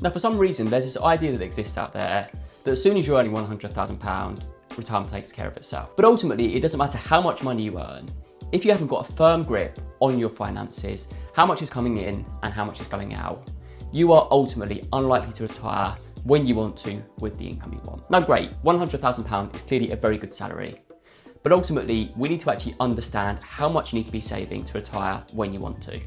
Now, for some reason, there's this idea that exists out there that as soon as you're earning £100,000, retirement takes care of itself. But ultimately, it doesn't matter how much money you earn. If you haven't got a firm grip on your finances, how much is coming in and how much is going out, you are ultimately unlikely to retire when you want to with the income you want. Now, great, £100,000 is clearly a very good salary. But ultimately, we need to actually understand how much you need to be saving to retire when you want to.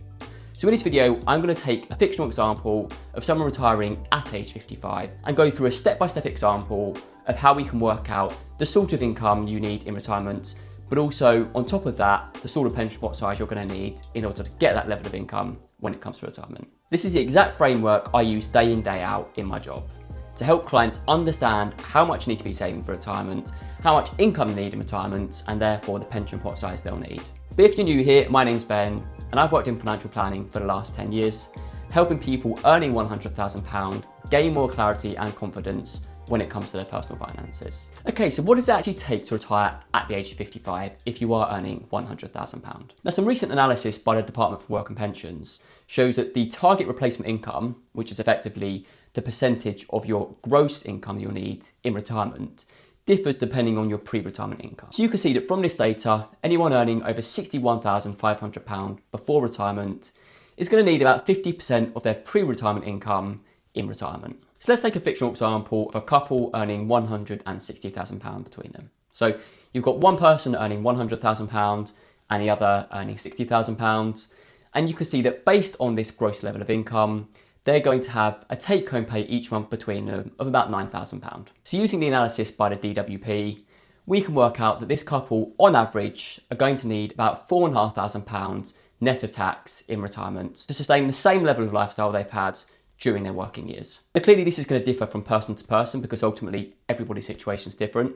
So in this video, I'm going to take a fictional example of someone retiring at age 55 and go through a step-by-step example of how we can work out the sort of income you need in retirement, but also on top of that, the sort of pension pot size you're going to need in order to get that level of income when it comes to retirement. This is the exact framework I use day in, day out in my job to help clients understand how much you need to be saving for retirement, how much income you need in retirement, and therefore the pension pot size they'll need. But if you're new here, my name's Ben, and I've worked in financial planning for the last 10 years, helping people earning £100,000 gain more clarity and confidence when it comes to their personal finances. Okay, so what does it actually take to retire at the age of 55 if you are earning £100,000? Now, some recent analysis by the Department for Work and Pensions shows that the target replacement income, which is effectively the percentage of your gross income you'll need in retirement, differs depending on your pre-retirement income. So you can see that from this data, anyone earning over £61,500 before retirement is going to need about 50% of their pre-retirement income in retirement. So let's take a fictional example of a couple earning £160,000 between them. So you've got one person earning £100,000 and the other earning £60,000. And you can see that based on this gross level of income, they're going to have a take-home pay each month between them of about £9,000. So using the analysis by the DWP, we can work out that this couple, on average, are going to need about £4,500 net of tax in retirement to sustain the same level of lifestyle they've had during their working years. Now, clearly, this is going to differ from person to person because ultimately everybody's situation is different.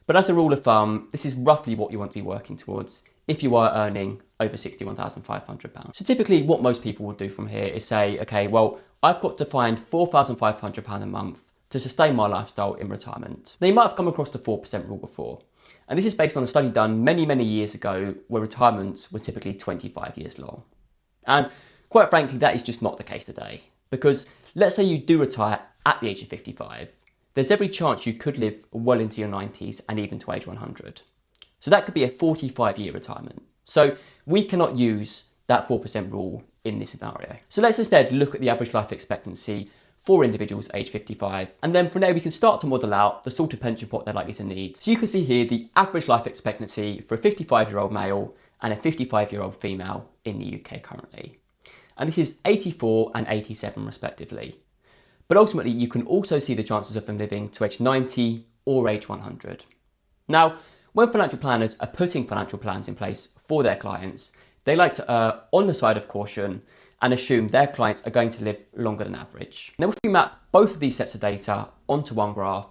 But as a rule of thumb, this is roughly what you want to be working towards if you are earning over £61,500. So typically what most people would do from here is say, okay, well, I've got to find £4,500 a month to sustain my lifestyle in retirement. Now, you might have come across the 4% rule before. And this is based on a study done many, many years ago where retirements were typically 25 years long. And quite frankly, that is just not the case today. Because let's say you do retire at the age of 55, there's every chance you could live well into your 90s and even to age 100. So that could be a 45-year retirement. So we cannot use that 4% rule in this scenario. So let's instead look at the average life expectancy for individuals aged 55. And then from there, we can start to model out the sort of pension pot they're likely to need. So you can see here the average life expectancy for a 55-year-old male and a 55-year-old female in the UK currently. And this is 84 and 87 respectively. But ultimately, you can also see the chances of them living to age 90 or age 100. Now, when financial planners are putting financial plans in place for their clients, they like to err on the side of caution and assume their clients are going to live longer than average. Now, if we map both of these sets of data onto one graph,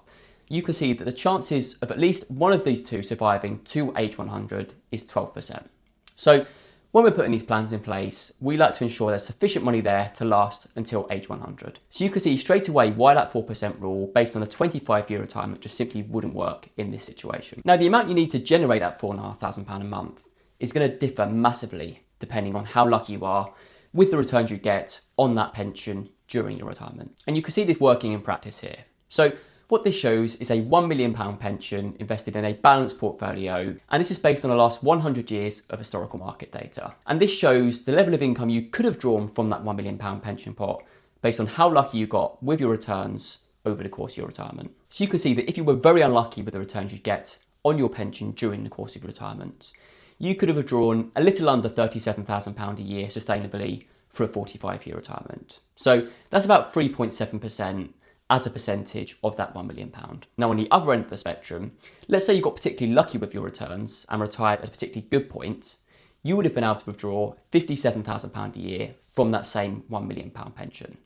you can see that the chances of at least one of these two surviving to age 100 is 12%. So when we're putting these plans in place, we like to ensure there's sufficient money there to last until age 100. So you can see straight away why that 4% rule based on a 25-year retirement just simply wouldn't work in this situation. Now, the amount you need to generate that £4,500 a month is going to differ massively depending on how lucky you are with the returns you get on that pension during your retirement. And you can see this working in practice here. So what this shows is a £1 million pension invested in a balanced portfolio, and this is based on the last 100 years of historical market data. And this shows the level of income you could have drawn from that £1 million pension pot based on how lucky you got with your returns over the course of your retirement. So you can see that if you were very unlucky with the returns you get on your pension during the course of your retirement, you could have drawn a little under £37,000 a year sustainably for a 45-year retirement. So that's about 3.7% as a percentage of that £1 million. Now, on the other end of the spectrum, let's say you got particularly lucky with your returns and retired at a particularly good point, you would have been able to withdraw £57,000 a year from that same £1 million pension.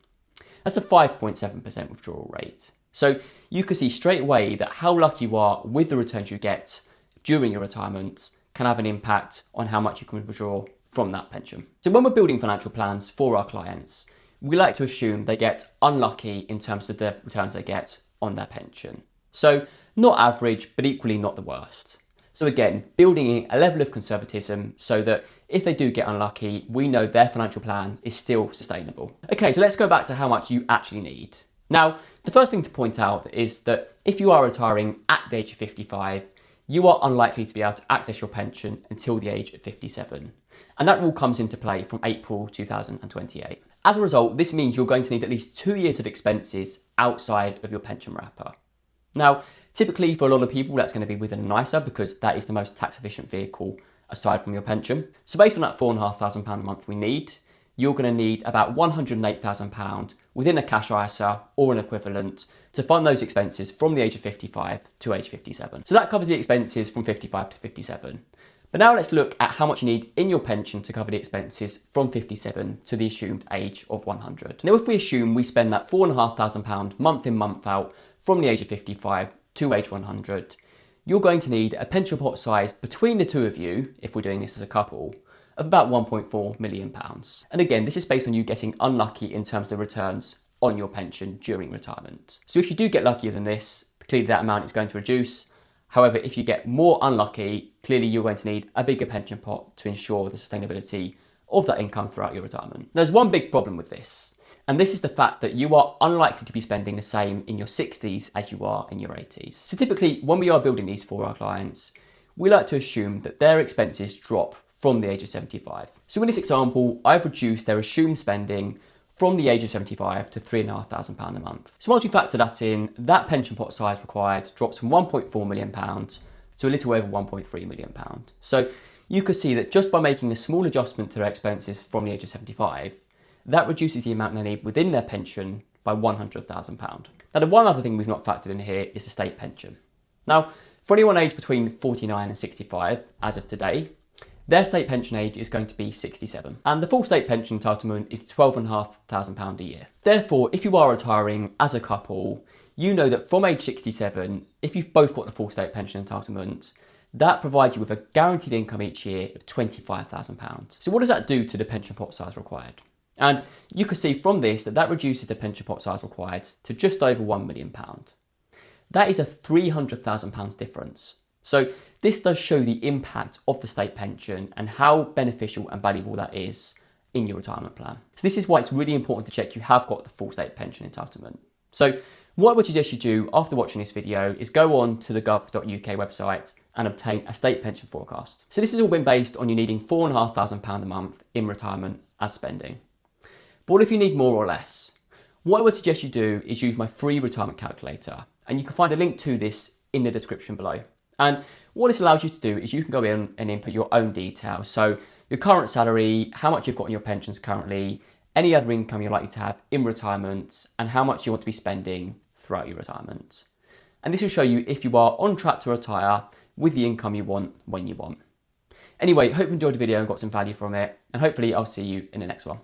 That's a 5.7% withdrawal rate. So you can see straight away that how lucky you are with the returns you get during your retirement can have an impact on how much you can withdraw from that pension. So when we're building financial plans for our clients, we like to assume they get unlucky in terms of the returns they get on their pension. So not average, but equally not the worst. So again, building in a level of conservatism so that if they do get unlucky, we know their financial plan is still sustainable. Okay, so let's go back to how much you actually need. Now, the first thing to point out is that if you are retiring at the age of 55, you are unlikely to be able to access your pension until the age of 57. And that rule comes into play from April 2028. As a result, this means you're going to need at least 2 years of expenses outside of your pension wrapper. Now, typically for a lot of people, that's going to be within an ISA because that is the most tax efficient vehicle aside from your pension. So based on that £4,500 a month we need, you're going to need about £108,000 within a cash ISA or an equivalent to fund those expenses from the age of 55 to age 57. So that covers the expenses from 55 to 57. But now let's look at how much you need in your pension to cover the expenses from 57 to the assumed age of 100. Now, if we assume we spend that £4,500 month in, month out from the age of 55 to age 100, you're going to need a pension pot size between the two of you, if we're doing this as a couple, of about £1.4 million. And again, this is based on you getting unlucky in terms of the returns on your pension during retirement. So if you do get luckier than this, clearly that amount is going to reduce. However, if you get more unlucky, clearly you're going to need a bigger pension pot to ensure the sustainability of that income throughout your retirement. There's one big problem with this, and this is the fact that you are unlikely to be spending the same in your 60s as you are in your 80s. So typically, when we are building these for our clients, we like to assume that their expenses drop from the age of 75. So in this example, I've reduced their assumed spending from the age of 75 to £3,500 a month. So once we factor that in, that pension pot size required drops from £1.4 million to a little over £1.3 million. So you could see that just by making a small adjustment to their expenses from the age of 75, that reduces the amount they need within their pension by £100,000. Now, the one other thing we've not factored in here is the state pension. Now, for anyone aged between 49 and 65, as of today, their state pension age is going to be 67. And the full state pension entitlement is £12,500 a year. Therefore, if you are retiring as a couple, you know that from age 67, if you've both got the full state pension entitlement, that provides you with a guaranteed income each year of £25,000. So what does that do to the pension pot size required? And you can see from this that reduces the pension pot size required to just over £1 million. That is a £300,000 difference. So this does show the impact of the state pension and how beneficial and valuable that is in your retirement plan. So this is why it's really important to check you have got the full state pension entitlement. So what I would suggest you do after watching this video is go on to the gov.uk website and obtain a state pension forecast. So this has all been based on you needing £4,500 a month in retirement as spending. But what if you need more or less? What I would suggest you do is use my free retirement calculator, and you can find a link to this in the description below. And what this allows you to do is you can go in and input your own details. So your current salary, how much you've got in your pensions currently, any other income you're likely to have in retirement, and how much you want to be spending throughout your retirement. And this will show you if you are on track to retire with the income you want when you want. Anyway, hope you enjoyed the video and got some value from it, and hopefully I'll see you in the next one.